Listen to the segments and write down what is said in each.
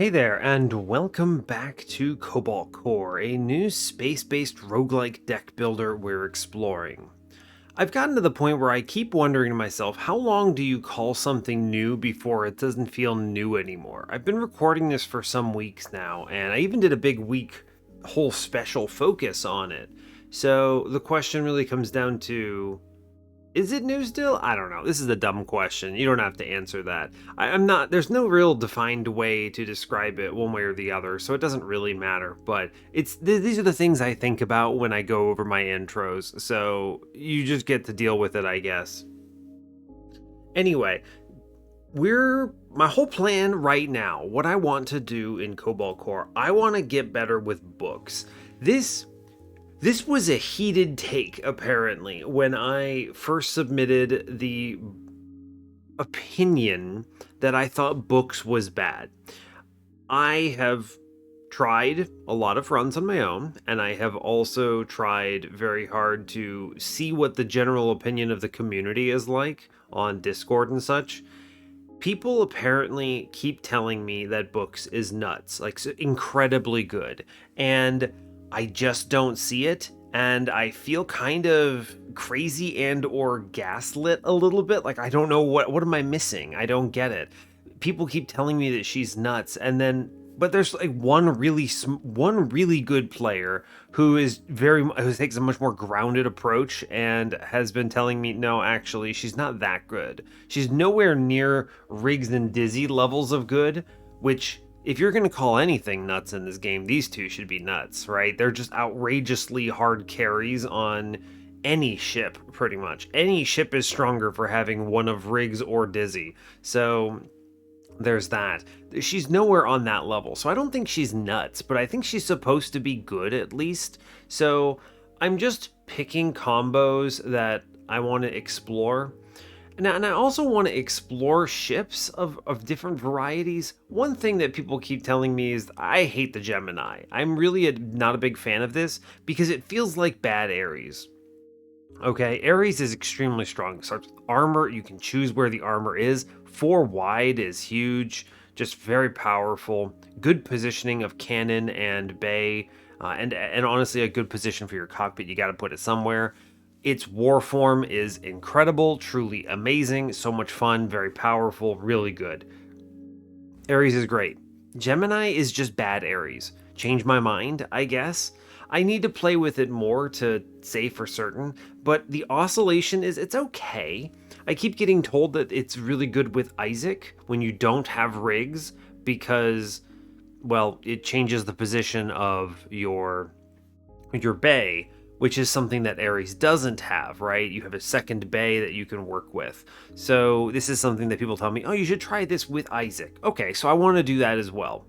Hey there, and welcome back to Cobalt Core, a new space-based roguelike deck builder we're exploring. I've gotten to the point where I keep wondering to myself, how long do you call something new before it doesn't feel new anymore? I've been recording this for some weeks now, and I even did a big week whole special focus on it. So the question really comes down to, is it new still? I don't know. This is a dumb question. You don't have to answer that. I'm not, there's no real defined way to describe it one way or the other, so it doesn't really matter. But these are the things I think about when I go over my intros, so you just get to deal with it, I guess. Anyway, my whole plan right now, what I want to do in Cobalt Core, I want to get better with books. This was a heated take, apparently, when I first submitted the opinion that I thought books was bad. I have tried a lot of runs on my own, and I have also tried very hard to see what the general opinion of the community is like on Discord and such. People apparently keep telling me that books is nuts, like incredibly good, and I just don't see it, and I feel kind of crazy and or gaslit a little bit. Like, I don't know what am I missing? I don't get it. People keep telling me that she's nuts, and then but there's like one really good player who takes a much more grounded approach and has been telling me, no, actually she's not that good. She's nowhere near Riggs and Dizzy levels of good, which, if you're going to call anything nuts in this game, these two should be nuts, right? They're just outrageously hard carries on any ship, pretty much. Any ship is stronger for having one of Riggs or Dizzy. So there's that. She's nowhere on that level, so I don't think she's nuts, but I think she's supposed to be good at least. So I'm just picking combos that I want to explore. And I also want to explore ships of different varieties. One thing that people keep telling me is I hate the Gemini. I'm really not a big fan of this because it feels like bad Ares. Okay, Ares is extremely strong. It starts with armor. You can choose where the armor is. 4 wide is huge. Just very powerful. Good positioning of cannon and bay. And honestly, a good position for your cockpit. You got to put it somewhere. Its war form is incredible, truly amazing, so much fun, very powerful, really good. Ares is great. Gemini is just bad Ares. Change my mind, I guess. I need to play with it more to say for certain, but the oscillation it's okay. I keep getting told that it's really good with Isaac when you don't have Riggs because, well, it changes the position of your bay, which is something that Ares doesn't have, right? You have a second bay that you can work with. So this is something that people tell me, oh, you should try this with Isaac. Okay, so I want to do that as well.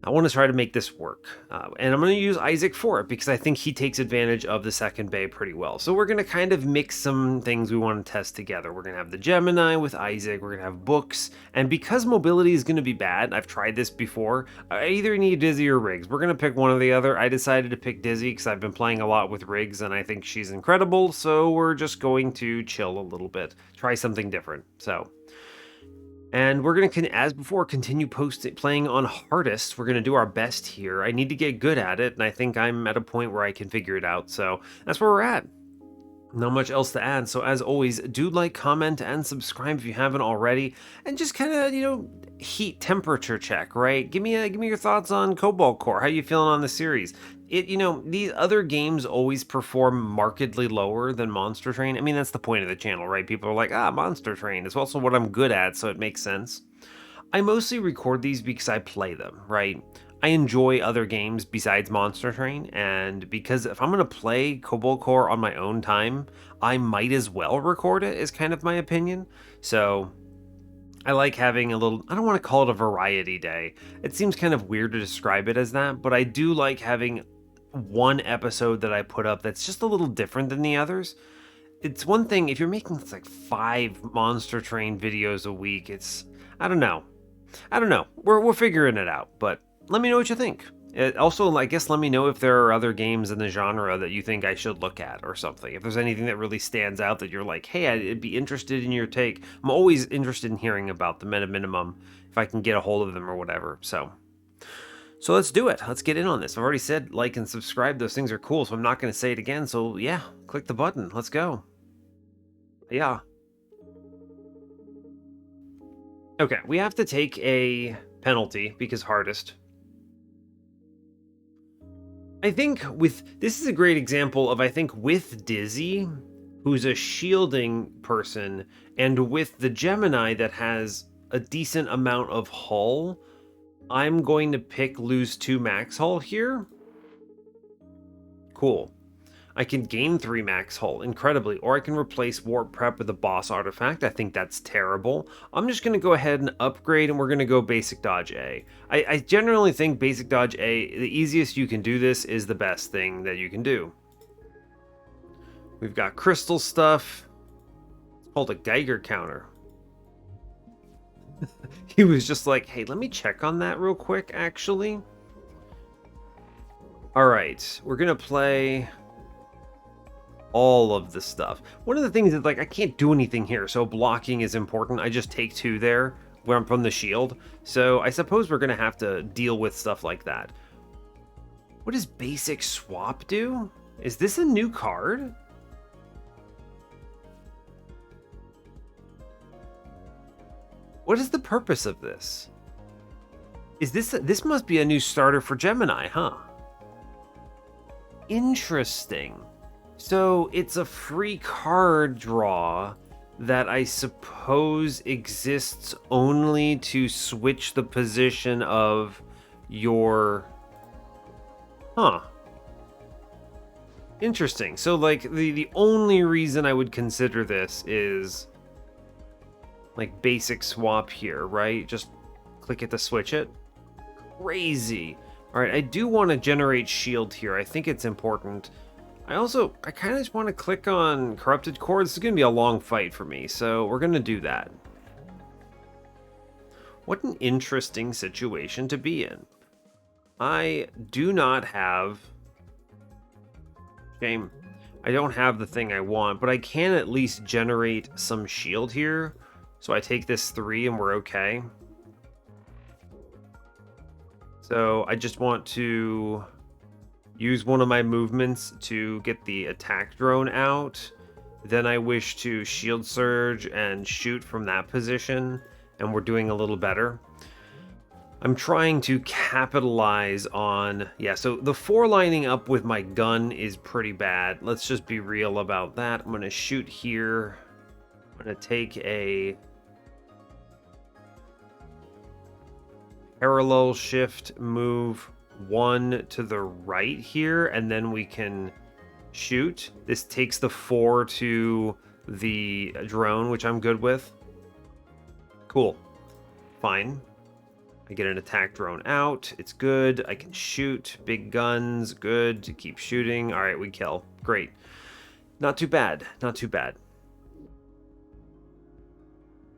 I want to try to make this work. And I'm going to use Isaac for it because I think he takes advantage of the second bay pretty well. So we're going to kind of mix some things we want to test together. We're going to have the Gemini with Isaac. We're going to have books. And because mobility is going to be bad, I've tried this before, I either need Dizzy or Riggs. We're going to pick one or the other. I decided to pick Dizzy because I've been playing a lot with Riggs and I think she's incredible. So we're just going to chill a little bit. Try something different. And we're going to, as before, continue playing on hardest. We're going to do our best here. I need to get good at it, and I think I'm at a point where I can figure it out. So that's where we're at. Not much else to add. So as always, do like, comment, and subscribe if you haven't already. And just kind of, heat temperature check, right? Give me your thoughts on Cobalt Core. How you feeling on the series? These other games always perform markedly lower than Monster Train. I mean, that's the point of the channel, right? People are like, Monster Train. It's also what I'm good at, so it makes sense. I mostly record these because I play them, right? I enjoy other games besides Monster Train, and because if I'm going to play Cobalt Core on my own time, I might as well record it, is kind of my opinion. So I like having a little, I don't want to call it a variety day. It seems kind of weird to describe it as that, but I do like having one episode that I put up that's just a little different than the others. It's one thing, if you're making like 5 Monster Train videos a week, I don't know. We're figuring it out, but let me know what you think. Also, I guess let me know if there are other games in the genre that you think I should look at or something. If there's anything that really stands out that you're like, hey, I'd be interested in your take. I'm always interested in hearing about the meta minimum if I can get a hold of them or whatever. So let's do it. Let's get in on this. I've already said like and subscribe. Those things are cool, so I'm not going to say it again. So yeah, click the button. Let's go. Yeah. Okay, we have to take a penalty because hardest. I think this is a great example of, I think with Dizzy, who's a shielding person, and with the Gemini that has a decent amount of hull, I'm going to pick lose 2 max hull here. Cool. I can gain 3 max hull, incredibly, or I can replace warp prep with a boss artifact. I think that's terrible. I'm just going to go ahead and upgrade, and we're going to go basic dodge A. I generally think basic dodge A, the easiest you can do this, is the best thing that you can do. We've got crystal stuff. It's called a Geiger counter. He was just like, hey, let me check on that real quick, actually. All right, we're going to play all of the stuff. One of the things is, like, I can't do anything here, so blocking is important. I just take 2 there where I'm from the shield. So I suppose we're going to have to deal with stuff like that. What does basic swap do? Is this a new card? What is the purpose of this? Is this must be a new starter for Gemini, huh? Interesting. So it's a free card draw that I suppose exists only to switch the position of your... Huh. Interesting. So, like, the only reason I would consider this is, like, basic swap here, right? Just click it to switch it. Crazy. All right, I do want to generate shield here. I think it's important. I kind of just want to click on Corrupted Core. This is going to be a long fight for me, so we're going to do that. What an interesting situation to be in. I do not have... Shame. I don't have the thing I want, but I can at least generate some shield here. So I take this 3 and we're okay. So I just want to use one of my movements to get the attack drone out. Then I wish to shield surge and shoot from that position, and we're doing a little better. I'm trying to capitalize on... Yeah, so the 4 lining up with my gun is pretty bad. Let's just be real about that. I'm going to shoot here. I'm going to take a parallel shift, move 1 to the right here, and then we can shoot. This takes the 4 to the drone, which I'm good with. Cool. Fine. I get an attack drone out. It's good. I can shoot. Big guns. Good. To keep shooting. All right, we kill. Great. Not too bad. Not too bad.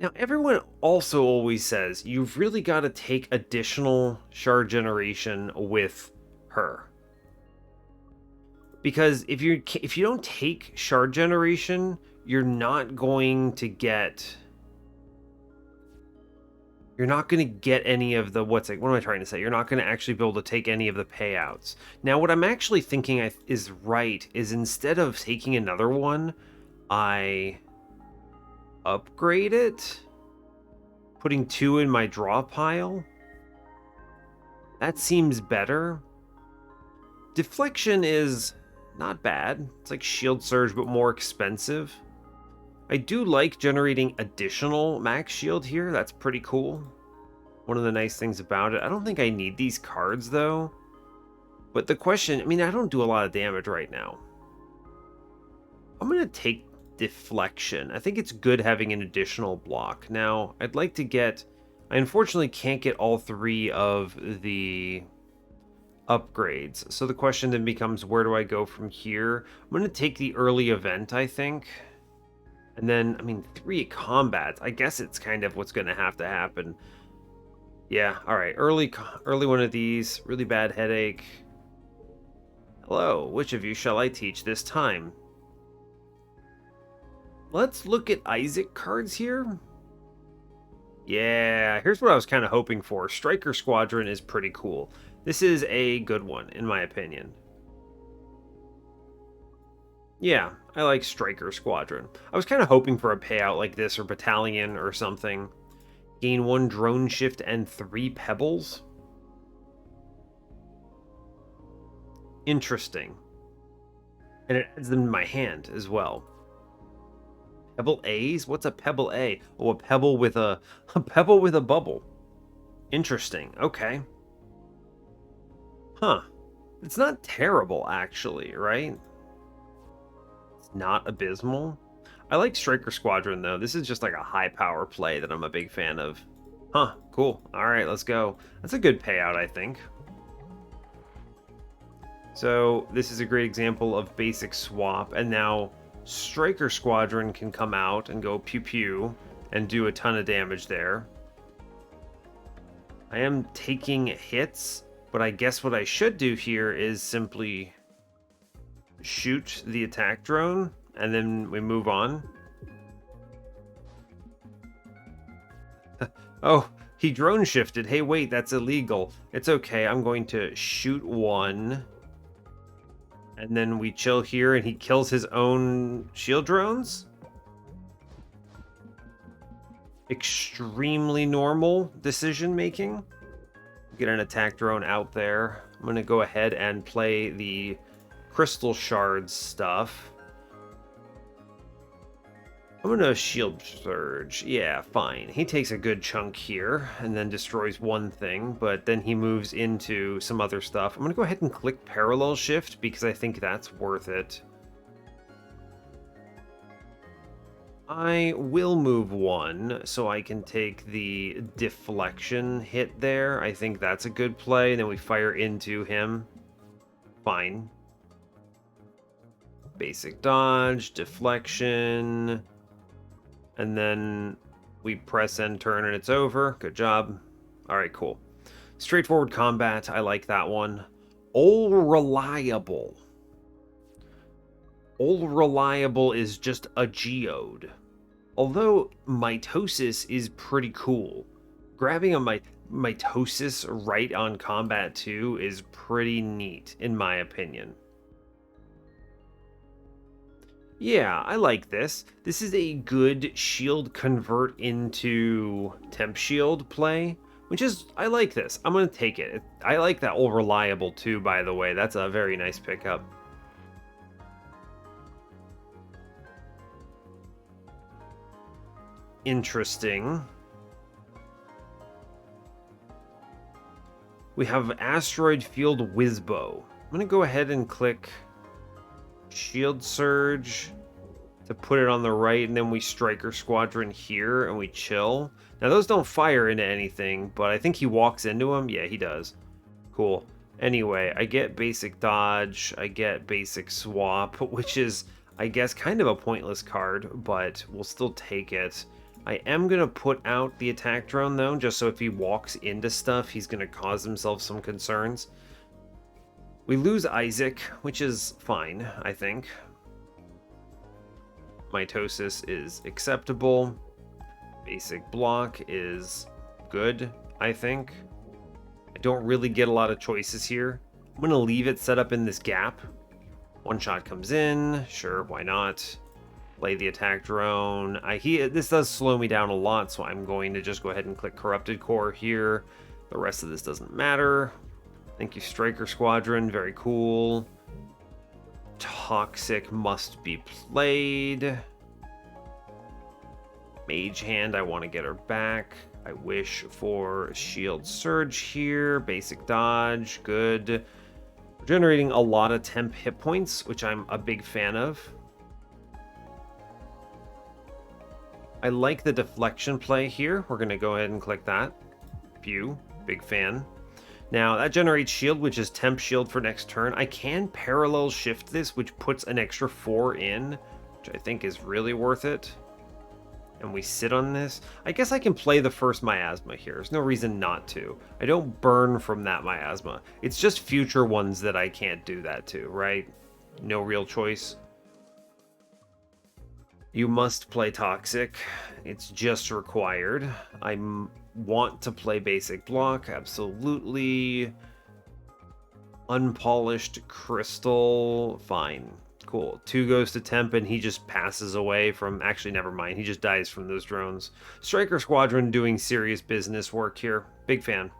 Now, everyone also always says you've really got to take additional shard generation with her. Because if you don't take shard generation, you're not going to get any of the what am I trying to say? You're not going to actually be able to take any of the payouts. Now, what I'm actually thinking is right is instead of taking another one, I upgrade it, putting 2 in my draw pile. That seems better. Deflection is not bad. It's like shield surge, but more expensive. I do like generating additional max shield here. That's pretty cool. One of the nice things about it. I don't think I need these cards, though. But the question... I mean, I don't do a lot of damage right now. I'm going to take deflection. I think it's good having an additional block. Now, I'd like to get... I unfortunately can't get all 3 of the upgrades. So the question then becomes, where do I go from here? I'm going to take the early event, I think. And then, I mean, 3 combats. I guess it's kind of what's going to happen. Yeah, all right. Early one of these. Really bad headache. Hello, which of you shall I teach this time? Let's look at Isaac cards here. Yeah, here's what I was kind of hoping for. Striker Squadron is pretty cool. This is a good one, in my opinion. Yeah, I like Striker Squadron. I was kind of hoping for a payout like this or Battalion or something. Gain 1 drone shift and 3 pebbles. Interesting. And it adds them to my hand as well. Pebble A's? What's a Pebble A? Oh, a pebble with a pebble with a bubble. Interesting. Okay. Huh. It's not terrible, actually, right? It's not abysmal. I like Striker Squadron, though. This is just like a high power play that I'm a big fan of. Huh. Cool. All right, let's go. That's a good payout, I think. So this is a great example of basic swap, and now Striker Squadron can come out and go pew pew and do a ton of damage there. I am taking hits, but I guess what I should do here is simply shoot the attack drone, and then we move on. Oh, he drone shifted. Hey, wait, that's illegal. It's okay. I'm going to shoot one. And then we chill here, and he kills his own shield drones? Extremely normal decision making. Get an attack drone out there. I'm going to go ahead and play the crystal shards stuff. I'm going to shield surge. Yeah, fine. He takes a good chunk here and then destroys one thing, but then he moves into some other stuff. I'm going to go ahead and click parallel shift because I think that's worth it. I will move one so I can take the deflection hit there. I think that's a good play. And then we fire into him. Fine. Basic dodge, deflection. And then we press end turn and it's over. Good job. All right, cool. Straightforward combat. I like that one. All reliable. All reliable is just a geode. Although mitosis is pretty cool. Grabbing a mitosis right on combat 2 is pretty neat, in my opinion. Yeah, I like this. This is a good shield convert into temp shield play, which is, I like this. I'm going to take it. I like that all reliable too, by the way. That's a very nice pickup. Interesting. We have Asteroid Field Wizbo. I'm going to go ahead and click Shield Surge to put it on the right, and then we Striker Squadron here, and we chill. Now, those don't fire into anything, but I think he walks into them. Yeah, he does. Cool. Anyway, I get basic dodge, I get basic swap, which is, I guess, kind of a pointless card, but we'll still take it. I am going to put out the attack drone, though, just so if he walks into stuff, he's going to cause himself some concerns. We lose Isaac, which is fine, I think. Mitosis is acceptable. Basic block is good, I think. I don't really get a lot of choices here. I'm going to leave it set up in this gap. One shot comes in. Sure, why not? Play the attack drone. This does slow me down a lot, so I'm going to just go ahead and click Corrupted Core here. The rest of this doesn't matter. Thank you, Striker Squadron. Very cool. Toxic must be played. Mage Hand, I want to get her back. I wish for Shield Surge here. Basic dodge, good. We're generating a lot of temp hit points, which I'm a big fan of. I like the deflection play here. We're going to go ahead and click that. Pew, big fan. Now, that generates shield, which is temp shield for next turn. I can parallel shift this, which puts an extra 4 in, which I think is really worth it. and we sit on this. I guess I can play the first miasma here. There's no reason not to. I don't burn from that miasma. It's just future ones that I can't do that to, right? No real choice. You must play Toxic. It's just required. I want to play Basic Block, absolutely. Unpolished Crystal, fine. Cool. 2 goes to Temp, and he just passes away from... Actually, never mind. He just dies from those drones. Striker Squadron doing serious business work here. Big fan.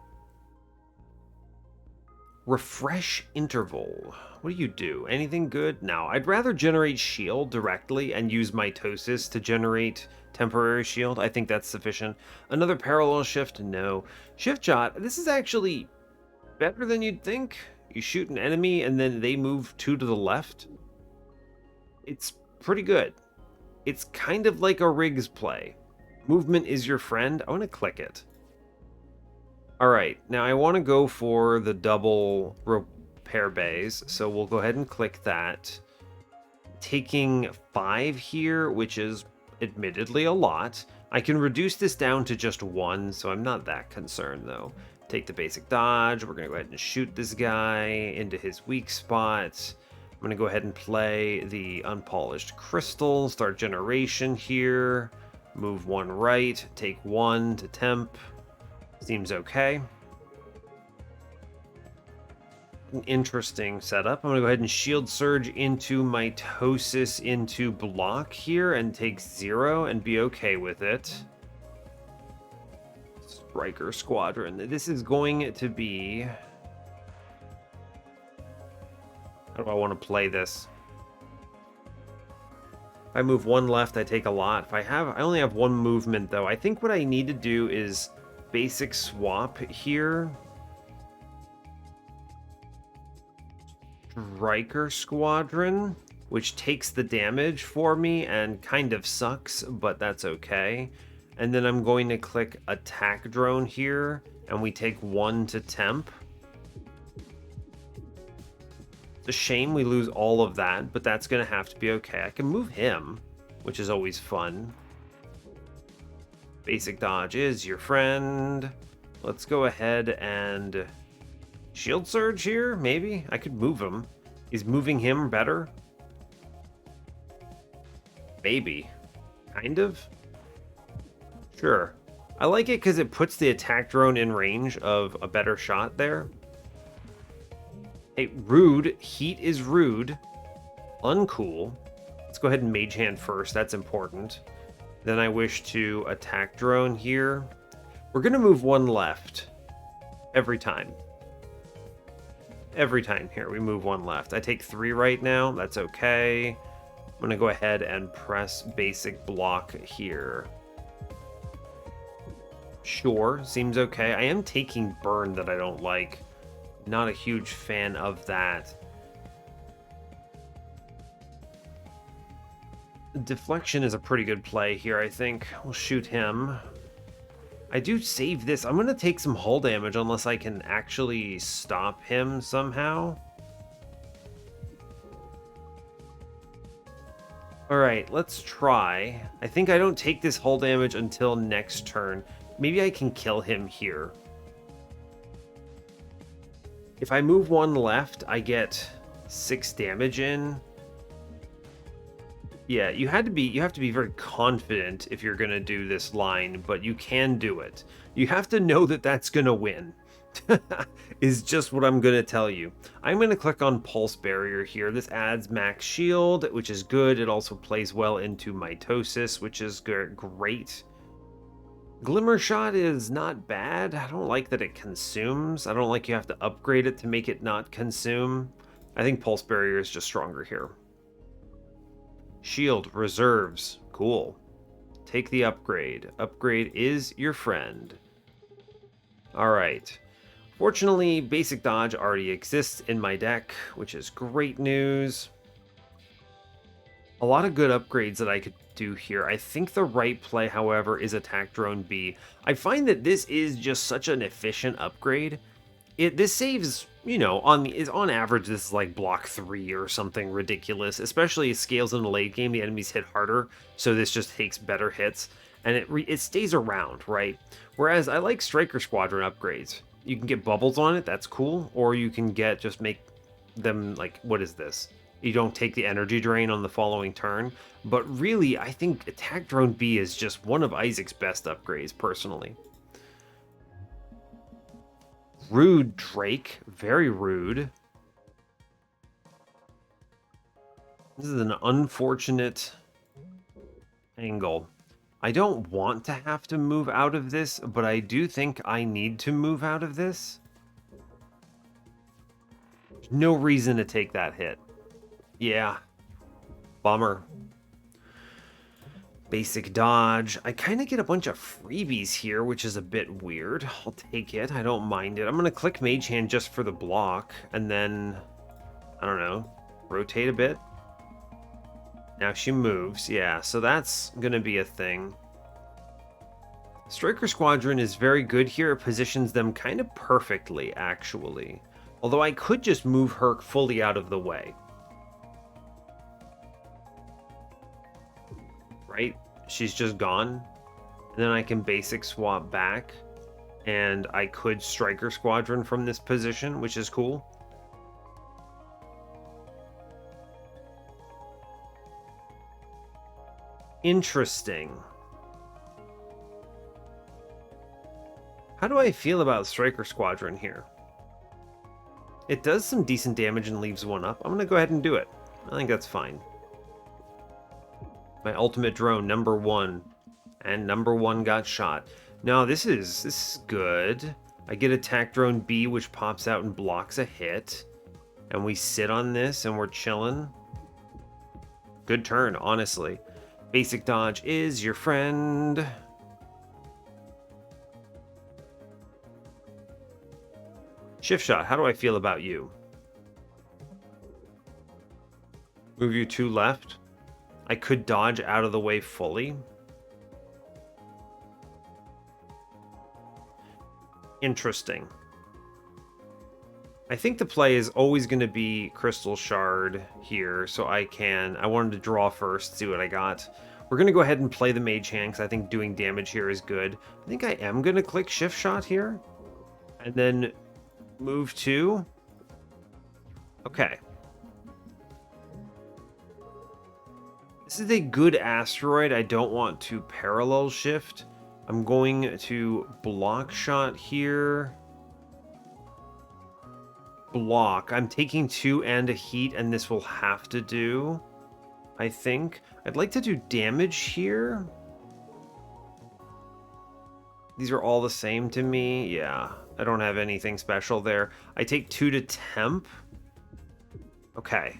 Refresh Interval. What do you do? Anything good? No. I'd rather generate shield directly and use mitosis to generate temporary shield. I think that's sufficient. Another parallel shift? No. Shift shot. This is actually better than you'd think. You shoot an enemy and then they move 2 to the left. It's pretty good. It's kind of like a Riggs play. Movement is your friend. I want to click it. Alright, now I want to go for the double repair bays, so we'll go ahead and click that. Taking 5 here, which is admittedly a lot. I can reduce this down to just 1, so I'm not that concerned though. Take the basic dodge. We're going to go ahead and shoot this guy into his weak spot. I'm going to go ahead and play the unpolished crystal. Start generation here. Move 1 right. Take 1 to temp. Seems okay. An interesting setup. I'm going to go ahead and shield surge into mitosis into block here and take 0 and be okay with it. Striker Squadron. This is going to be... How do I want to play this? If I move 1 left, I take a lot. I only have 1 movement though. I think what I need to do is basic swap here. Striker Squadron, which takes the damage for me and kind of sucks, but that's okay. And then I'm going to click attack drone here, and we take 1 to temp. It's a shame we lose all of that, but that's going to have to be okay. I can move him, which is always fun. Basic dodge is your friend. Let's go ahead and shield surge here, maybe? I could move him. Is moving him better? Maybe. Kind of? Sure. I like it because it puts the attack drone in range of a better shot there. Hey, rude. Heat is rude. Uncool. Let's go ahead and mage hand first. That's important. Then I wish to attack drone here. We're going to move 1 left. Every time. Every time here we move 1 left. I take 3 right now. That's okay. I'm going to go ahead and press basic block here. Sure, seems okay. I am taking burn that I don't like. Not a huge fan of that. Deflection is a pretty good play here, I think. We'll shoot him. I do save this. I'm going to take some hull damage unless I can actually stop him somehow. Alright, let's try. I think I don't take this hull damage until next turn. Maybe I can kill him here. If I move 1 left, I get 6 damage in. Yeah, you have to be very confident if you're going to do this line, but you can do it. You have to know that that's going to win. Is just what I'm going to tell you. I'm going to click on Pulse Barrier here. This adds max shield, which is good. It also plays well into mitosis, which is great. Glimmer Shot is not bad. I don't like that it consumes. I don't like you have to upgrade it to make it not consume. I think Pulse Barrier is just stronger here. Shield reserves. Cool. Take the upgrade. Upgrade is your friend. Alright. Fortunately, basic dodge already exists in my deck, which is great news. A lot of good upgrades that I could do here. I think the right play, however, is attack drone B. I find that this is just such an efficient upgrade. This saves, you know, on average, this is like block 3 or something ridiculous. Especially it scales in the late game, the enemies hit harder, so this just takes better hits. and it stays around, right? Whereas I like Striker Squadron upgrades. You can get bubbles on it, that's cool, or you can get just make them like, what is this? You don't take the energy drain on the following turn, but really, I think Attack Drone B is just one of Isaac's best upgrades, personally. Rude Drake, very rude. This is an unfortunate angle. I don't want to have to move out of this, but I do think I need to move out of this. There's no reason to take that hit. Yeah. Bummer. Basic dodge. I kind of get a bunch of freebies here, which is a bit weird. I'll take it. I don't mind it. I'm going to click Mage Hand just for the block, and then, I don't know, rotate a bit. Now she moves. Yeah, so that's going to be a thing. Striker Squadron is very good here. It positions them kind of perfectly, actually. Although I could just move her fully out of the way. Right? She's just gone. And then I can basic swap back. And I could Striker Squadron from this position, which is cool. Interesting. How do I feel about Striker Squadron here? It does some decent damage and leaves one up. I'm going to go ahead and do it. I think that's fine. My ultimate drone, number 1. And number 1 got shot. Now, this is good. I get attack drone B, which pops out and blocks a hit. And we sit on this and we're chilling. Good turn, honestly. Basic dodge is your friend. Shift shot, how do I feel about you? Move you 2 left. I could dodge out of the way fully. Interesting. I think the play is always going to be Crystal Shard here, so I wanted to draw first, see what I got. We're going to go ahead and play the Mage Hand, because I think doing damage here is good. I think I am going to click Shift Shot here. And then move 2. Okay. This is a good asteroid. I don't want to parallel shift. I'm going to block shot here. Block. I'm taking 2 and a heat, and this will have to do, I think. I'd like to do damage here. These are all the same to me. Yeah, I don't have anything special there. I take 2 to temp. Okay.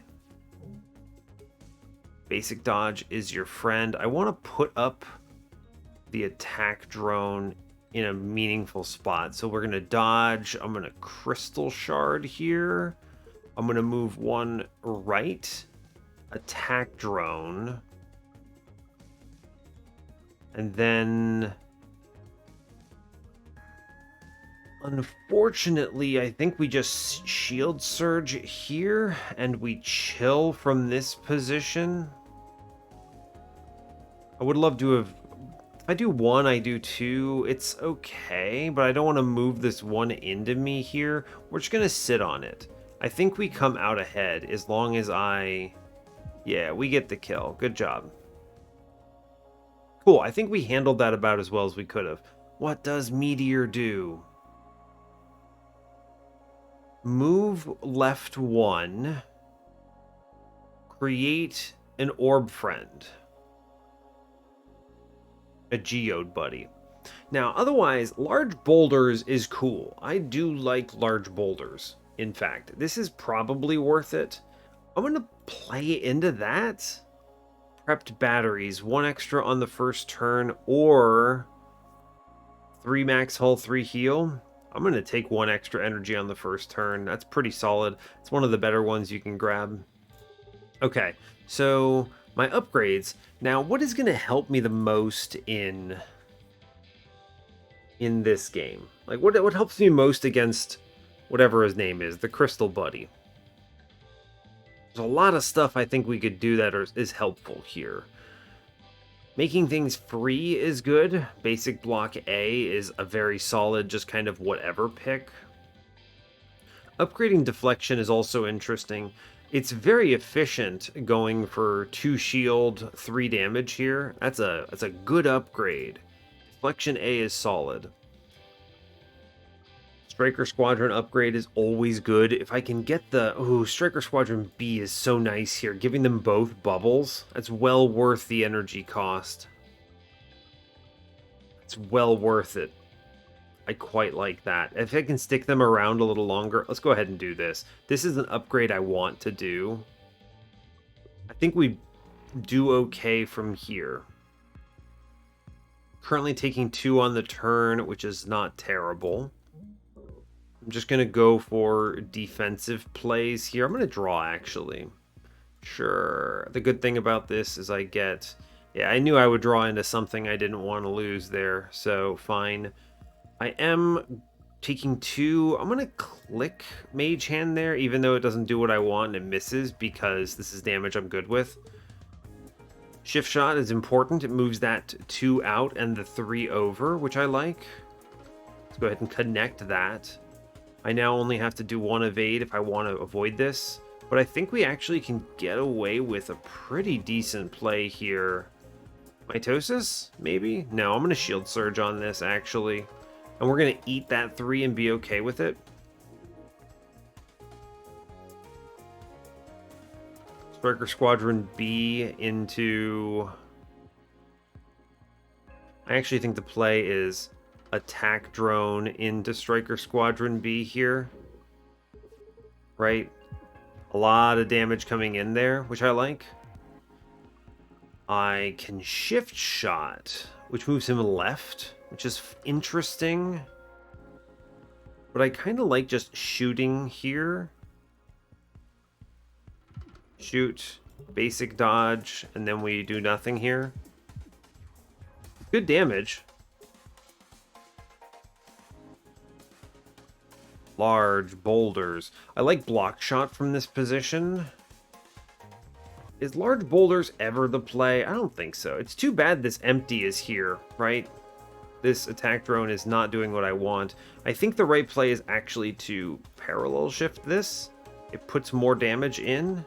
Basic dodge is your friend. I want to put up the attack drone in a meaningful spot. So we're going to dodge. I'm going to crystal shard here. I'm going to move 1 right. Attack drone. And then, unfortunately, I think we just shield surge here and we chill from this position. I would love to have, if I do 1, I do 2, it's okay, but I don't want to move this 1 into me here. We're just going to sit on it. I think we come out ahead as long as yeah, we get the kill. Good job. Cool, I think we handled that about as well as we could have. What does Meteor do? Move left 1. Create an orb friend. A geode buddy. Now, otherwise, large boulders is cool. I do like large boulders. In fact, this is probably worth it. I'm going to play into that. Prepped batteries, 1 extra on the first turn, or 3 max hull, 3 heal. I'm going to take 1 extra energy on the first turn. That's pretty solid. It's one of the better ones you can grab. Okay, so my upgrades. Now, what is going to help me the most in this game? Like, what helps me most against whatever his name is, the Crystal Buddy? There's a lot of stuff I think we could do that is helpful here. Making things free is good. Basic block A is a very solid, just kind of whatever pick. Upgrading deflection is also interesting. It's very efficient going for 2 shield, 3 damage here. That's a good upgrade. Deflection A is solid. Striker Squadron upgrade is always good. If I can get the... Ooh, Striker Squadron B is so nice here. Giving them both bubbles, that's well worth the energy cost. It's well worth it. I quite like that. If I can stick them around a little longer, let's go ahead and do this. This is an upgrade I want to do. I think we do okay from here. Currently taking 2 on the turn, which is not terrible. I'm just going to go for defensive plays here. I'm going to draw, actually. Sure. The good thing about this is I get... Yeah, I knew I would draw into something I didn't want to lose there, so fine. I am taking 2. I'm going to click Mage Hand there, even though it doesn't do what I want and it misses, because this is damage I'm good with. Shift Shot is important. It moves that 2 out and the 3 over, which I like. Let's go ahead and connect that. I now only have to do 1 evade if I want to avoid this, but I think we actually can get away with a pretty decent play here. Mitosis? Maybe? No, I'm going to Shield Surge on this, actually. And we're going to eat that 3 and be okay with it. Striker Squadron B into... I actually think the play is attack drone into Striker Squadron B here. Right? A lot of damage coming in there, which I like. I can Shift Shot, which moves him left, which is interesting. But I kind of like just shooting here. Shoot, basic dodge, and then we do nothing here. Good damage. Large boulders. I like block shot from this position. Is large boulders ever the play? I don't think so. It's too bad this empty is here, right? This attack drone is not doing what I want. I think the right play is actually to parallel shift this. It puts more damage in.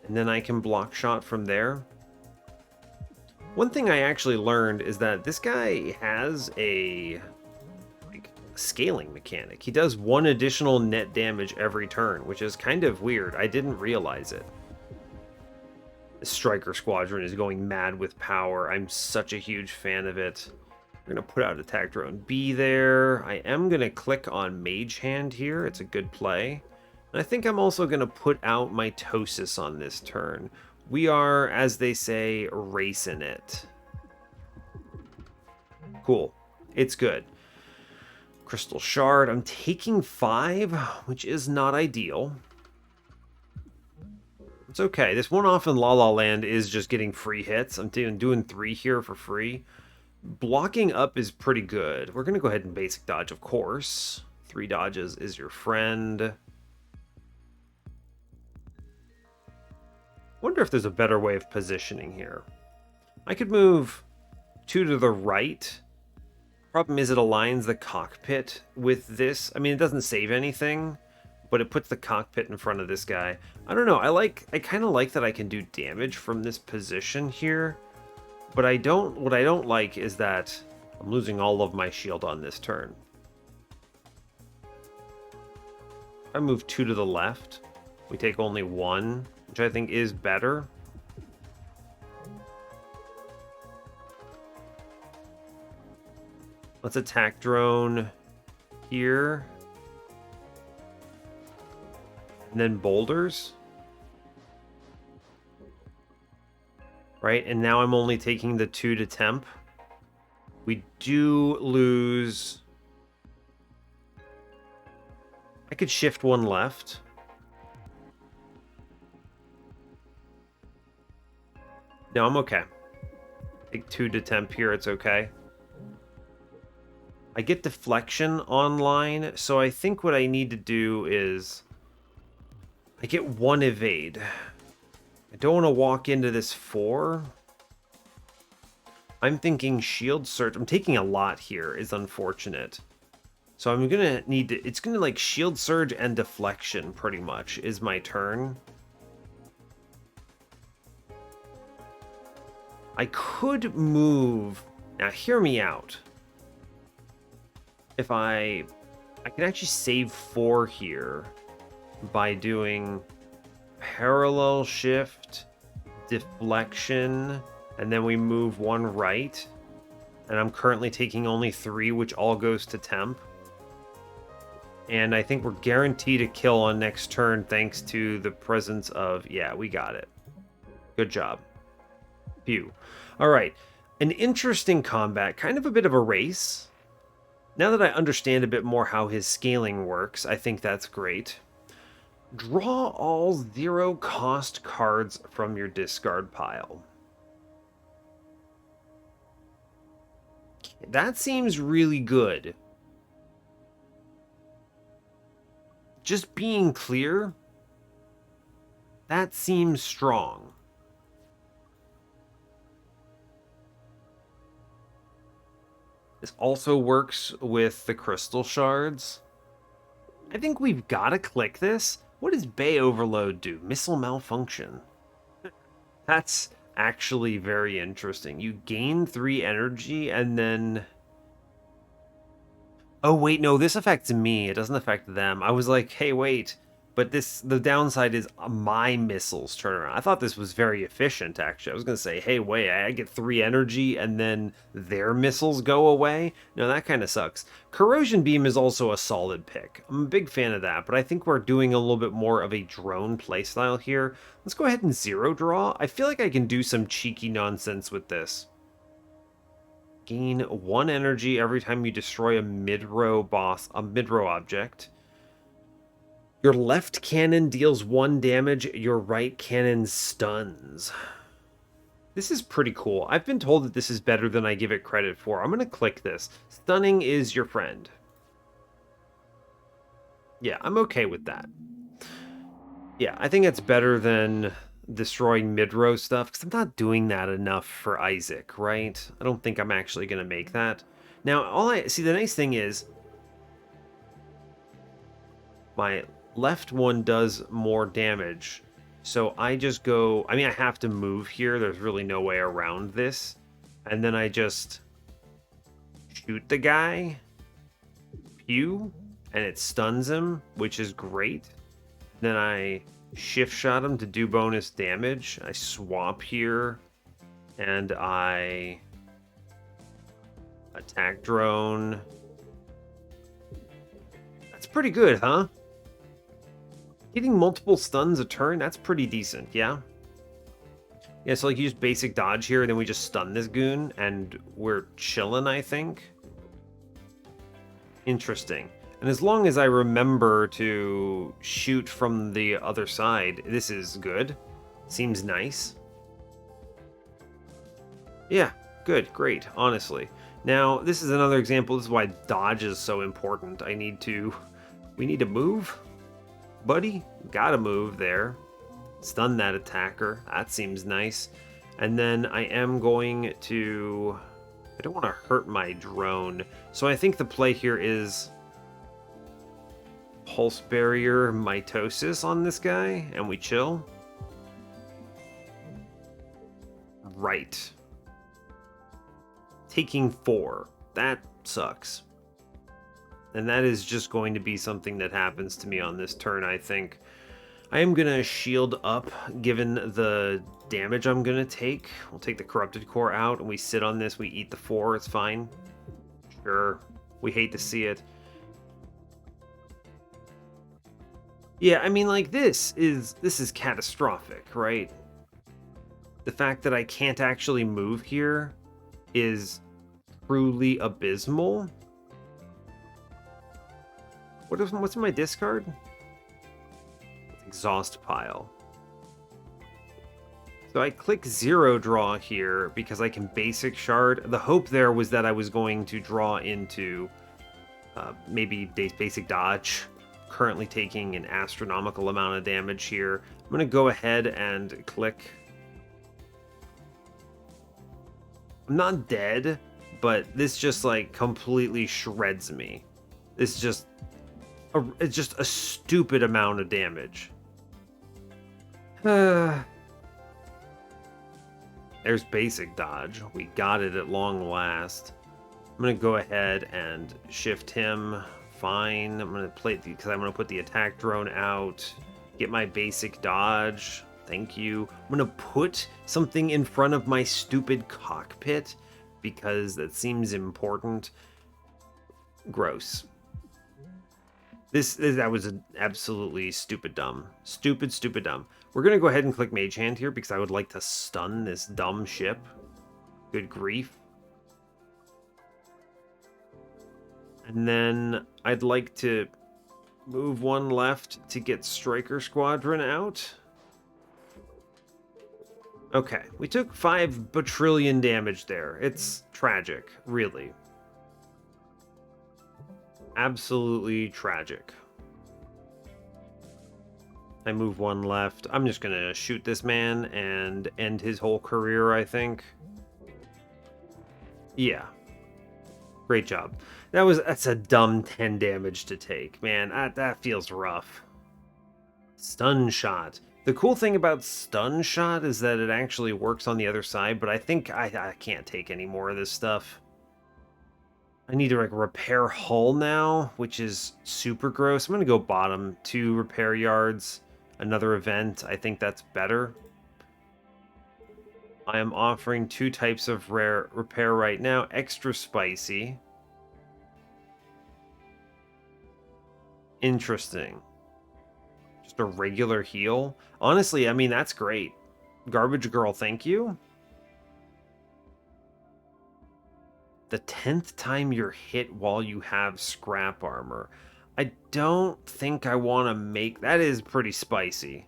And then I can block shot from there. One thing I actually learned is that this guy has a scaling mechanic. He does 1 additional net damage every turn, which is kind of weird. I didn't realize it. The Striker Squadron is going mad with power. I'm such a huge fan of it. We're going to put out Attack Drone B there. I am going to click on Mage Hand here. It's a good play. And I think I'm also going to put out Mitosis on this turn. We are, as they say, racing it. Cool. It's good. Crystal Shard. I'm taking 5, which is not ideal. It's okay. This one off in La La Land is just getting free hits. I'm doing 3 here for free. Blocking up is pretty good. We're going to go ahead and basic dodge, of course. 3 dodges is your friend. Wonder if there's a better way of positioning here. I could move 2 to the right. Problem is it aligns the cockpit with this. I mean, it doesn't save anything, but it puts the cockpit in front of this guy. I don't know. I kind of like that I can do damage from this position here, but what I don't like is that I'm losing all of my shield on this turn. If I move 2 to the left, we take only 1, which I think is better. Let's attack drone here. And then boulders. Right, and now I'm only taking the 2 to temp. We do lose... I could shift 1 left. No, I'm okay. Take 2 to temp here, it's okay. I get deflection online, so I think what I need to do is... I get 1 evade. I don't want to walk into this 4. I'm thinking shield surge. I'm taking a lot here, is unfortunate. So I'm gonna need to, it's gonna like shield surge and deflection pretty much is my turn. I could move, now hear me out. If I can actually save 4 here by doing parallel shift, deflection, and then we move 1 right. And I'm currently taking only 3, which all goes to temp. And I think we're guaranteed a kill on next turn thanks to the presence of... Yeah, we got it. Good job. Phew. Alright. An interesting combat. Kind of a bit of a race. Now that I understand a bit more how his scaling works, I think that's great. Draw all 0-cost cards from your discard pile. That seems really good. Just being clear, that seems strong. This also works with the crystal shards. I think we've got to click this. What does Bay Overload do? Missile malfunction. That's actually very interesting. You gain 3 energy and then... Oh, wait, no, this affects me. It doesn't affect them. I was like, hey, wait. But the downside is my missiles turn around. I thought this was very efficient, actually. I was going to say, hey, wait, I get 3 energy and then their missiles go away? No, that kind of sucks. Corrosion Beam is also a solid pick. I'm a big fan of that, but I think we're doing a little bit more of a drone playstyle here. Let's go ahead and 0 draw. I feel like I can do some cheeky nonsense with this. Gain 1 energy every time you destroy a mid-row object. Your left cannon deals 1 damage, your right cannon stuns. This is pretty cool. I've been told that this is better than I give it credit for. I'm going to click this. Stunning is your friend. Yeah, I'm okay with that. Yeah, I think it's better than destroying mid-row stuff, because I'm not doing that enough for Isaac, right? I don't think I'm actually going to make that. Now, the nice thing is, my left one does more damage, so I just go... I mean, I have to move here. There's really no way around this. And then I just shoot the guy. Pew. And it stuns him, which is great. Then I shift shot him to do bonus damage. I swap here. And I... attack drone. That's pretty good, huh? Hitting multiple stuns a turn, that's pretty decent, yeah? Yeah, so like you use basic dodge here, and then we just stun this goon, and we're chilling, I think. Interesting. And as long as I remember to shoot from the other side, this is good. Seems nice. Yeah, good, great, honestly. Now, this is another example. This is why dodge is so important. We need to move. Buddy, gotta move there. Stun that attacker. That seems nice. And then I am going to... I don't want to hurt my drone. So I think the play here is... Pulse Barrier Mitosis on this guy, and we chill. Right. Taking 4. That sucks. And that is just going to be something that happens to me on this turn, I think. I am going to shield up, given the damage I'm going to take. We'll take the Corrupted Core out, and we sit on this. We eat the 4. It's fine. Sure. We hate to see it. Yeah, I mean, like, this is catastrophic, right? The fact that I can't actually move here is truly abysmal. What's in my discard? Exhaust pile. So I click 0 draw here because I can basic shard. The hope there was that I was going to draw into maybe basic dodge. Currently taking an astronomical amount of damage here. I'm going to go ahead and click. I'm not dead, but this just like completely shreds me. It's just a stupid amount of damage. There's basic dodge. We got it at long last. I'm gonna go ahead and shift him. Fine. I'm gonna play because I'm gonna put the attack drone out. Get my basic dodge. Thank you. I'm gonna put something in front of my stupid cockpit because that seems important. Gross. That was absolutely stupid dumb. Stupid dumb. We're gonna go ahead and click Mage Hand here because I would like to stun this dumb ship. Good grief. And then I'd like to move one left to get Striker Squadron out. Okay, we took 5 bajillion damage there. It's tragic, really. Absolutely tragic. I move one left. I'm just gonna shoot this man and end his whole career, I think. Yeah. Great job. That's a dumb 10 damage to take. Man, that feels rough. Stun shot. The cool thing about stun shot is that it actually works on the other side, but I think I can't take any more of this stuff. I need to like repair hull now, which is super gross. I'm gonna go bottom 2 repair yards. Another event. I think that's better. I am offering 2 types of rare repair right now. Extra spicy. Interesting. Just a regular heal. Honestly, I mean, that's great. Garbage girl, thank you. The 10th time you're hit while you have scrap armor. I don't think I want to make... That is pretty spicy.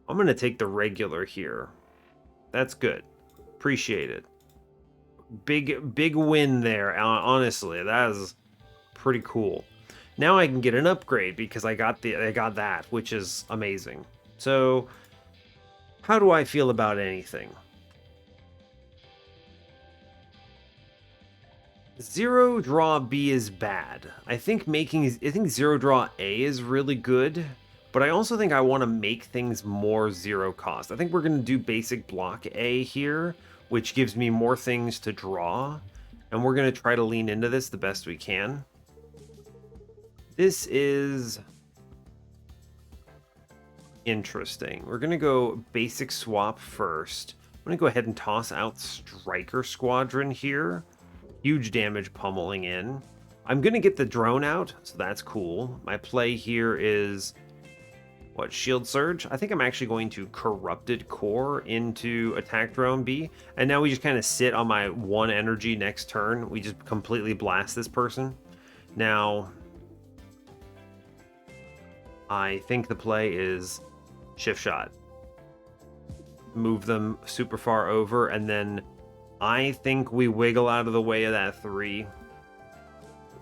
I'm going to take the regular here. That's good. Appreciate it. Big win there, honestly. That is pretty cool. Now I can get an upgrade because I got that, which is amazing. So, how do I feel about anything? Zero draw B is bad. I think zero draw A is really good, but I also think I want to make things more zero cost. I think we're going to do basic block A here, which gives me more things to draw, and we're going to try to lean into this the best we can. This is interesting. We're going to go basic swap first. I'm going to go ahead and toss out Striker Squadron here. Huge damage pummeling in. I'm going to get the drone out, so that's cool. My play here is, what, Shield Surge? I think I'm actually going to Corrupted Core into Attack Drone B. And now we just kind of sit on my 1 energy next turn. We just completely blast this person. Now, I think the play is Shift Shot. Move them super far over, and then I think we wiggle out of the way of that 3.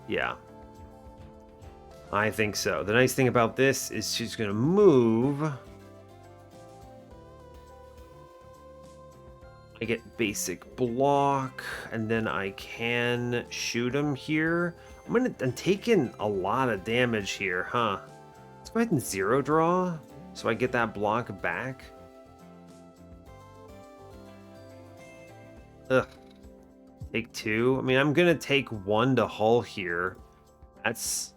Yeah. I think so. The nice thing about this is she's going to move. I get basic block, and then I can shoot him here. I'm taking a lot of damage here, huh? Let's go ahead and zero draw so I get that block back. Ugh. Take 2. I mean, I'm gonna take 1 to hull here. That's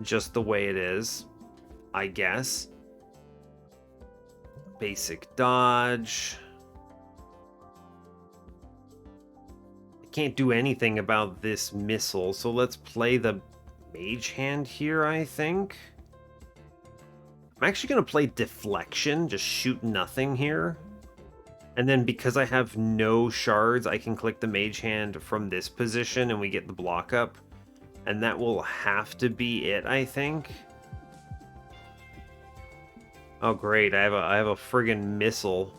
just the way it is, I guess. Basic dodge. I can't do anything about this missile, so let's play the Mage Hand here, I think. I'm actually gonna play Deflection, just shoot nothing here. And then because I have no shards, I can click the Mage Hand from this position and we get the block up. And that will have to be it, I think. Oh great, I have a friggin' missile.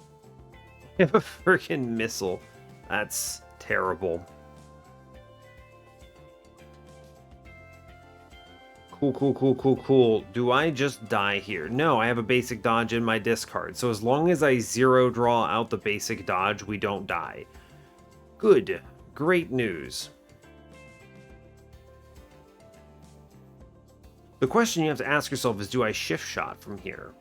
I have a friggin' missile. That's terrible. Cool. Do I just die here? No, I have a basic dodge in my discard. So as long as I zero draw out the basic dodge, we don't die. Good. Great news. The question you have to ask yourself is, do I shift shot from here?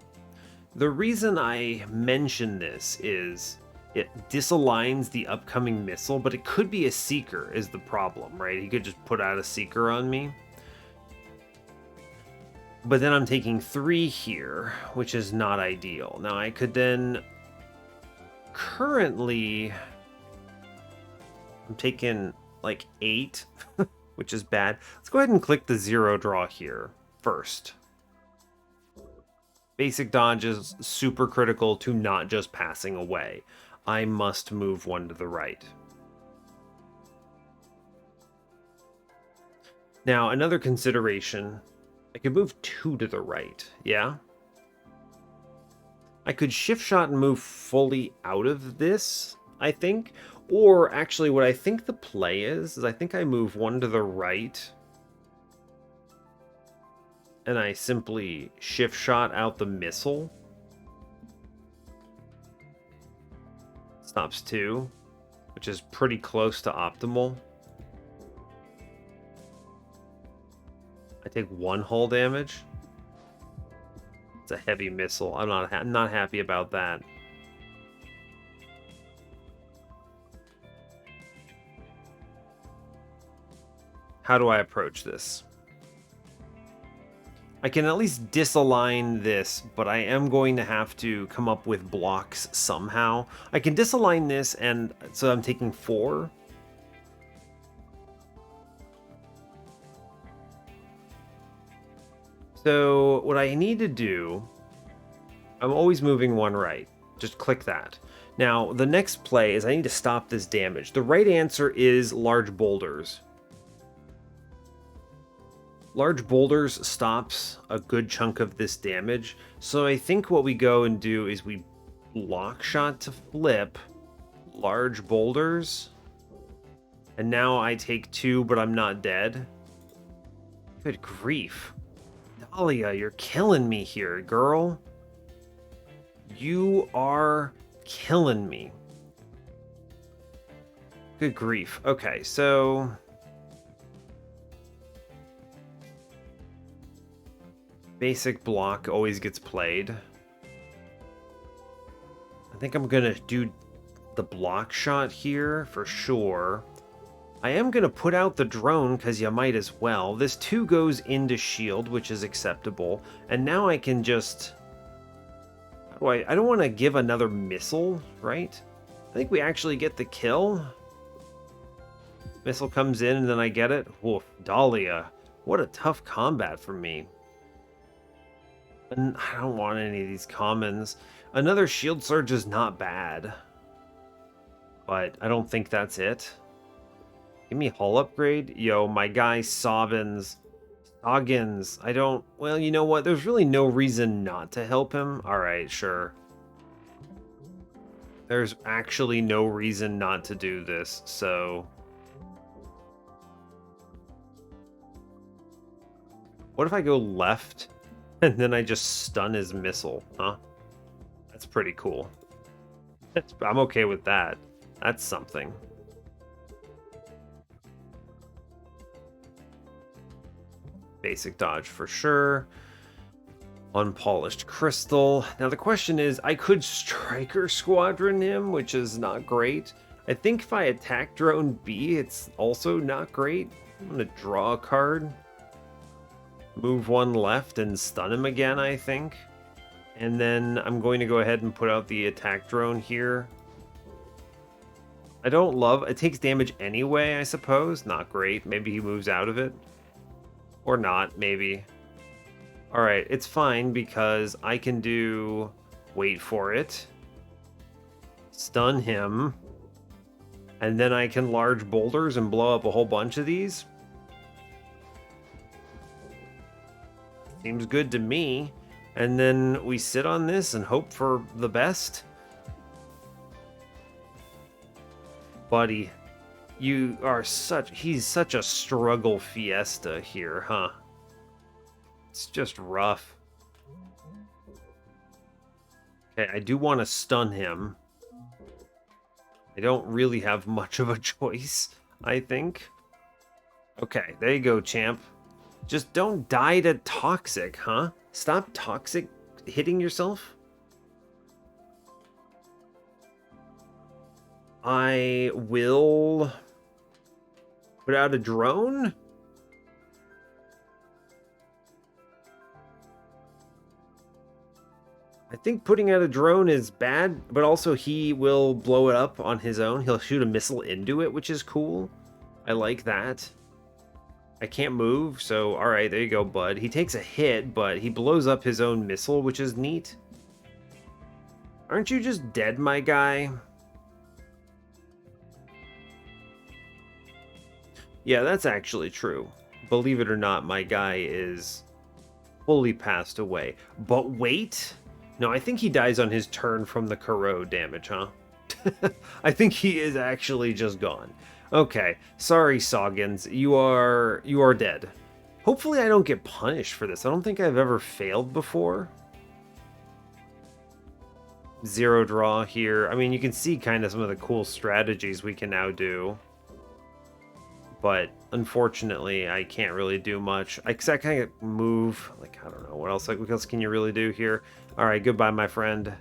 The reason I mention this is it disaligns the upcoming missile, but it could be a seeker is the problem, right? He could just put out a seeker on me. But then I'm taking 3 here, which is not ideal. Now I could then currently I'm taking like 8, which is bad. Let's go ahead and click the 0 draw here first. Basic dodge is super critical to not just passing away. I must move 1 to the right. Now, another consideration, I could move 2 to the right, yeah? I could shift shot and move fully out of this, I think. Or actually, what I think the play is I think I move 1 to the right. And I simply shift shot out the missile. Stops 2, which is pretty close to optimal. I take 1 hull damage. It's a heavy missile. I'm not happy about that. How do I approach this? I can at least disalign this, but I am going to have to come up with blocks somehow. I can disalign this, and so I'm taking 4. So what I need to do, I'm always moving 1 right. Just click that. Now, the next play is I need to stop this damage. The right answer is large boulders. Large boulders stops a good chunk of this damage, so I think what we go and do is we block shot to flip large boulders, and now I take 2, but I'm not dead. Good grief. Dahlia, you're killing me here, girl. You are killing me. Good grief. Okay, so basic block always gets played. I think I'm gonna do the block shot here for sure. I am gonna put out the drone because you might as well. This 2 goes into shield, which is acceptable. And now I can just... How do I don't want to give another missile, right? I think we actually get the kill. Missile comes in and then I get it. Woof, Dahlia. What a tough combat for me. And I don't want any of these commons. Another shield surge is not bad. But I don't think that's it. Give me hull upgrade. Yo, my guy Soggins. I don't... Well, you know what? There's really no reason not to help him. Alright, sure. There's actually no reason not to do this, so... What if I go left and then I just stun his missile, huh? That's pretty cool. I'm okay with that. That's something. Basic dodge for sure. Unpolished crystal. Now the question is, I could striker squadron him, which is not great. I think if I attack drone B, it's also not great. I'm gonna draw a card. Move 1 left and stun him again, I think. And then I'm going to go ahead and put out the attack drone here. I don't love... It takes damage anyway, I suppose. Not great. Maybe he moves out of it. Or not, maybe. Alright, it's fine because I can do... Wait for it. Stun him. And then I can large boulders and blow up a whole bunch of these. Seems good to me. And then we sit on this and hope for the best. Buddy, you are he's such a struggle fiesta here, huh? It's just rough. Okay, I do want to stun him. I don't really have much of a choice, I think. Okay, there you go, champ. Just don't die to toxic, huh? Stop toxic hitting yourself. I will put out a drone. I think putting out a drone is bad, but also he will blow it up on his own. He'll shoot a missile into it, which is cool. I like that. I can't move, so alright, there you go, bud. He takes a hit, but he blows up his own missile, which is neat. Aren't you just dead, my guy? Yeah, that's actually true. Believe it or not, my guy is fully passed away. But wait! No, I think he dies on his turn from the corrode damage, huh? I think he is actually just gone. Okay, sorry, Soggins. You are dead. Hopefully I don't get punished for this. I don't think I've ever failed before. Zero draw here. I mean, you can see kind of some of the cool strategies we can now do. But unfortunately, I can't really do much. I kind of move. Like, I don't know. What else can you really do here? All right, goodbye, my friend.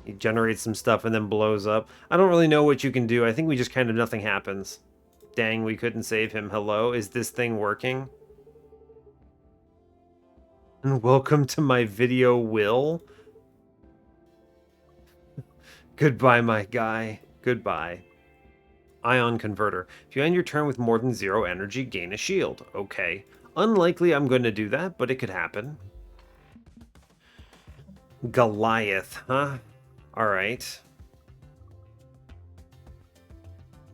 He generates some stuff and then blows up. I don't really know what you can do. I think we just kind of nothing happens. Dang, we couldn't save him. Hello? Is this thing working? And welcome to my video, Will. Goodbye, my guy. Goodbye. Ion Converter. If you end your turn with more than 0 energy, gain a shield. Okay. Unlikely I'm going to do that, but it could happen. Goliath, huh? Alright.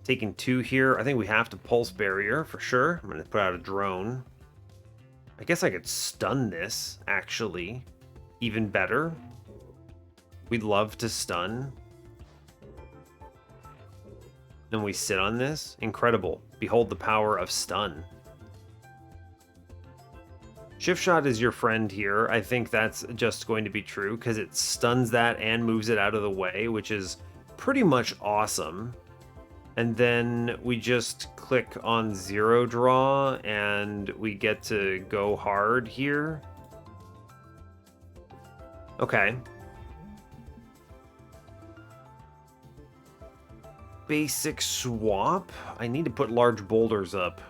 Taking 2 here. I think we have to Pulse Barrier for sure. I'm going to put out a drone. I guess I could stun this, actually. Even better. We'd love to stun. Then we sit on this. Incredible. Behold the power of stun. Shift shot is your friend here. I think that's just going to be true because it stuns that and moves it out of the way, which is pretty much awesome. And then we just click on zero draw and we get to go hard here. Okay. Basic swap. I need to put large boulders up.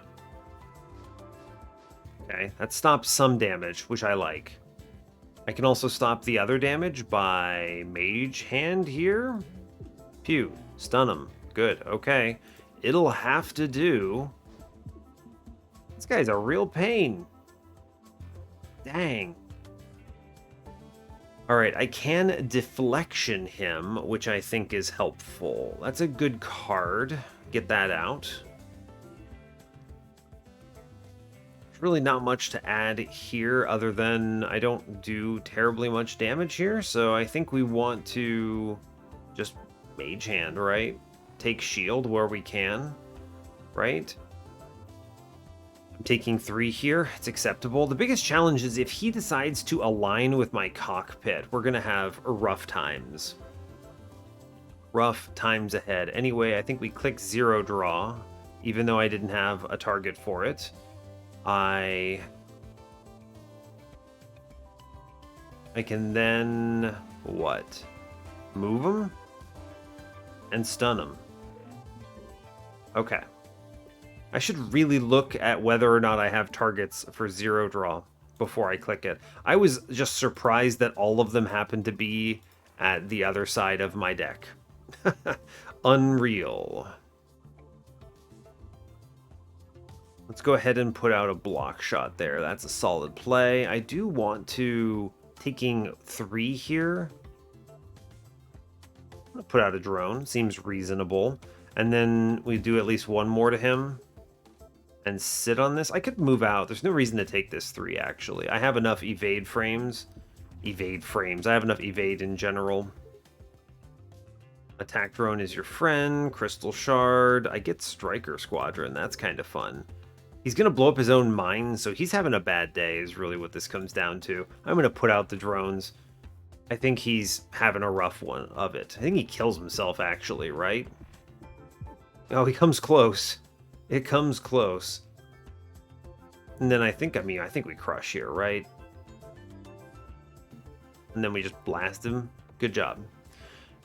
Okay, that stops some damage, which I like. I can also stop the other damage by Mage Hand here. Pew, stun him. Good, okay. It'll have to do. This guy's a real pain. Dang. Alright, I can deflection him, which I think is helpful. That's a good card. Get that out. There's really not much to add here other than I don't do terribly much damage here, so I think we want to just Mage Hand, right? Take shield where we can, right? I'm taking 3 here. It's acceptable. The biggest challenge is if he decides to align with my cockpit, we're going to have rough times. Rough times ahead. Anyway, I think we click zero draw, even though I didn't have a target for it. I can then, what? Move him? And stun him. Okay. I should really look at whether or not I have targets for zero draw before I click it. I was just surprised that all of them happened to be at the other side of my deck. Unreal. Let's go ahead and put out a block shot there. That's a solid play. I do want to, taking 3 here. I'm gonna put out a drone. Seems reasonable. And then we do at least 1 more to him. And sit on this. I could move out. There's no reason to take this 3, actually. I have enough evade frames. Evade frames. I have enough evade in general. Attack drone is your friend. Crystal shard. I get Striker Squadron. That's kind of fun. He's going to blow up his own mine, so he's having a bad day is really what this comes down to. I'm going to put out the drones. I think he's having a rough one of it. I think he kills himself, actually, right? Oh, he comes close. It comes close. And then I think we crush here, right? And then we just blast him. Good job.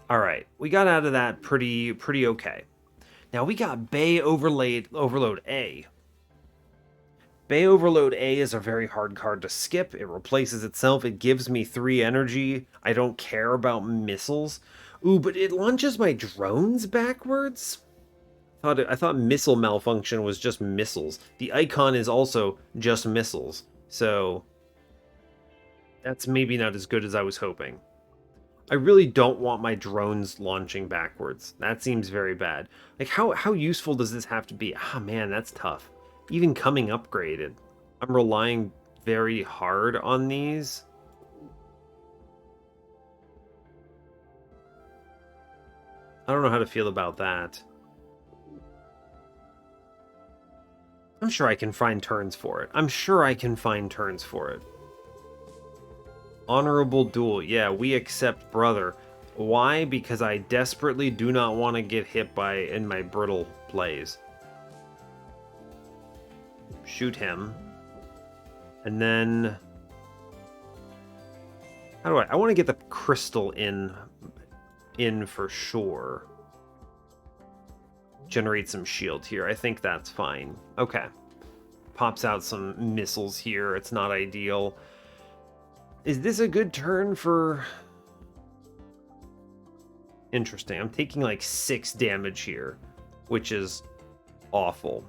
All right, we got out of that pretty okay. Now we got Bay Overload A. Bay Overload A is a very hard card to skip. It replaces itself. It gives me 3 energy. I don't care about missiles. Ooh, but it launches my drones backwards? I thought missile malfunction was just missiles. The icon is also just missiles. So that's maybe not as good as I was hoping. I really don't want my drones launching backwards. That seems very bad. Like, how useful does this have to be? Ah, man, that's tough. Even coming upgraded. I'm relying very hard on these. I don't know how to feel about that. I'm sure I can find turns for it. Honorable duel. Yeah, we accept, brother. Why? Because I desperately do not want to get hit in my brittle plays. Shoot him. And then... I want to get the crystal in for sure. Generate some shield here. I think that's fine. Okay. Pops out some missiles here. It's not ideal. Is this a good turn for... Interesting. I'm taking like 6 damage here, which is awful.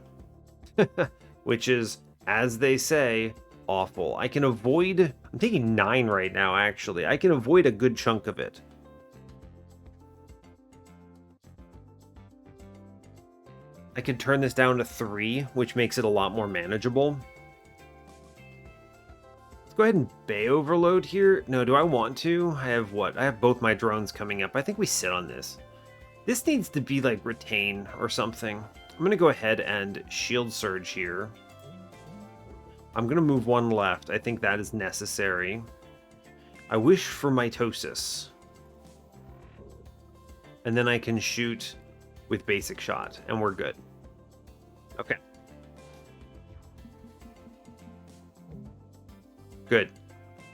Which is, as they say, awful. I can avoid... I'm taking 9 right now, actually. I can avoid a good chunk of it. I can turn this down to 3, which makes it a lot more manageable. Let's go ahead and Bay Overload here. No, do I want to? I have what? I have both my drones coming up. I think we sit on this. This needs to be like retain or something. I'm going to go ahead and Shield Surge here. I'm going to move 1 left. I think that is necessary. I wish for Mitosis. And then I can shoot with Basic Shot, and we're good. Okay. Good.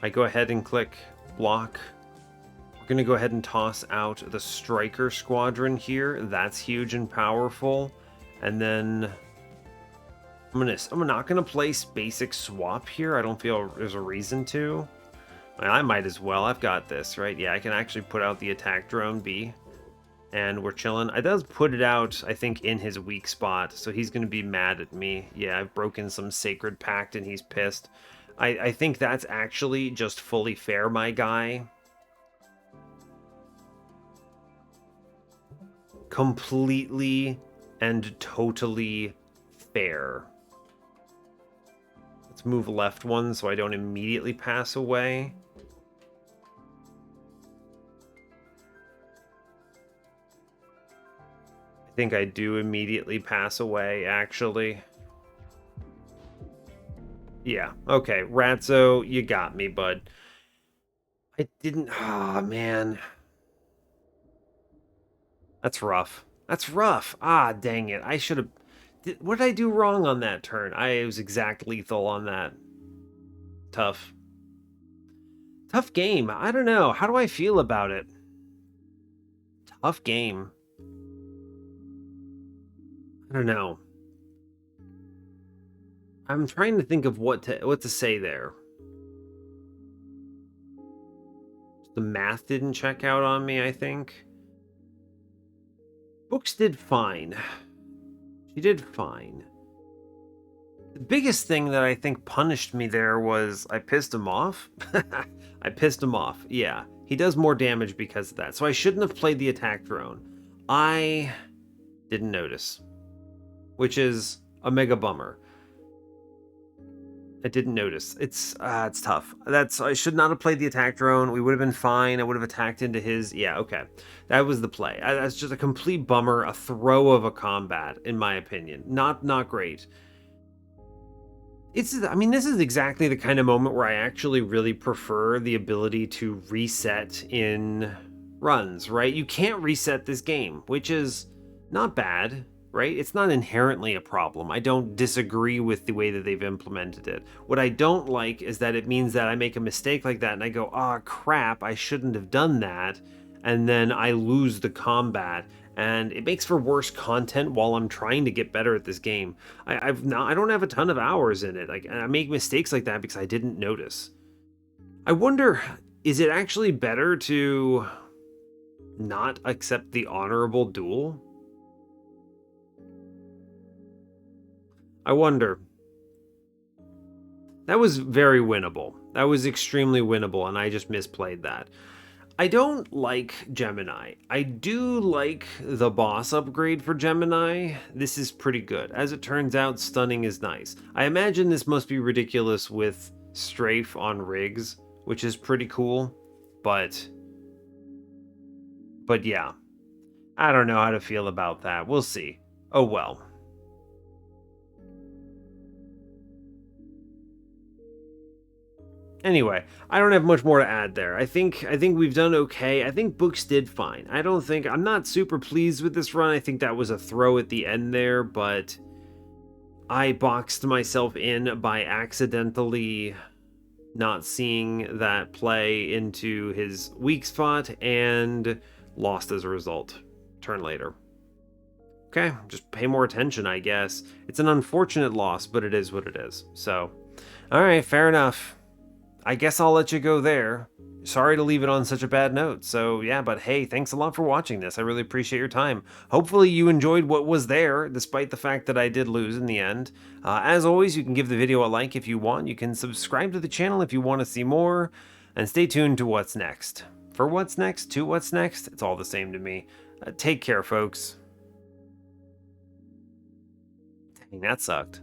I go ahead and click block. We're going to go ahead and toss out the Striker Squadron here. That's huge and powerful. And then I'm not going to place Basic Swap here. I don't feel there's a reason to. I might as well. I've got this, right? Yeah, I can actually put out the Attack Drone B. And we're chilling. I does put it out, I think, in his weak spot, so he's going to be mad at me. Yeah, I've broken some Sacred Pact, and he's pissed. I think that's actually just fully fair, my guy. Completely and totally fair. Let's move left 1 so I don't immediately pass away. I think I do immediately pass away, actually. Yeah, okay. Ratzo, you got me, bud. I didn't... Ah, man. That's rough. That's rough. Ah, dang it. I should have... What did I do wrong on that turn? I was exact lethal on that. Tough. Tough game. I don't know. How do I feel about it? Tough game. I don't know. I'm trying to think of what to say there. The math didn't check out on me, I think. Books did fine. She did fine. The biggest thing that I think punished me there was I pissed him off. I pissed him off, yeah. He does more damage because of that. So I shouldn't have played the attack drone. I didn't notice. Which is a mega bummer. I didn't notice. It's tough. I should not have played the attack drone. We would have been fine. I would have attacked into his... Yeah, okay. That was the play. That's just a complete bummer. A throw of a combat, in my opinion. Not great. I mean, this is exactly the kind of moment where I actually really prefer the ability to reset in runs, right? You can't reset this game, which is not bad, right? It's not inherently a problem. I don't disagree with the way that they've implemented it. What I don't like is that it means that I make a mistake like that and I go, "Ah, crap, I shouldn't have done that." And then I lose the combat, and it makes for worse content while I'm trying to get better at this game. I don't have a ton of hours in it. Like, and I make mistakes like that because I didn't notice. I wonder, is it actually better to not accept the honorable duel? I wonder. That was very winnable. That was extremely winnable, and I just misplayed that. I don't like Gemini. I do like the boss upgrade for Gemini. This is pretty good. As it turns out, stunning is nice. I imagine this must be ridiculous with strafe on rigs, which is pretty cool, but yeah. I don't know how to feel about that. We'll see. Oh well. Anyway, I don't have much more to add there. I think we've done okay. I think books did fine. I'm not super pleased with this run. I think that was a throw at the end there, but I boxed myself in by accidentally not seeing that play into his weak spot and lost as a result. Turn later. Okay, just pay more attention, I guess. It's an unfortunate loss, but it is what it is. So, all right, fair enough. I guess I'll let you go there. Sorry to leave it on such a bad note. So, yeah, but hey, thanks a lot for watching this. I really appreciate your time. Hopefully you enjoyed what was there, despite the fact that I did lose in the end. As always, you can give the video a like if you want. You can subscribe to the channel if you want to see more. And stay tuned to what's next. For what's next, to what's next, it's all the same to me. Take care, folks. Dang, that sucked.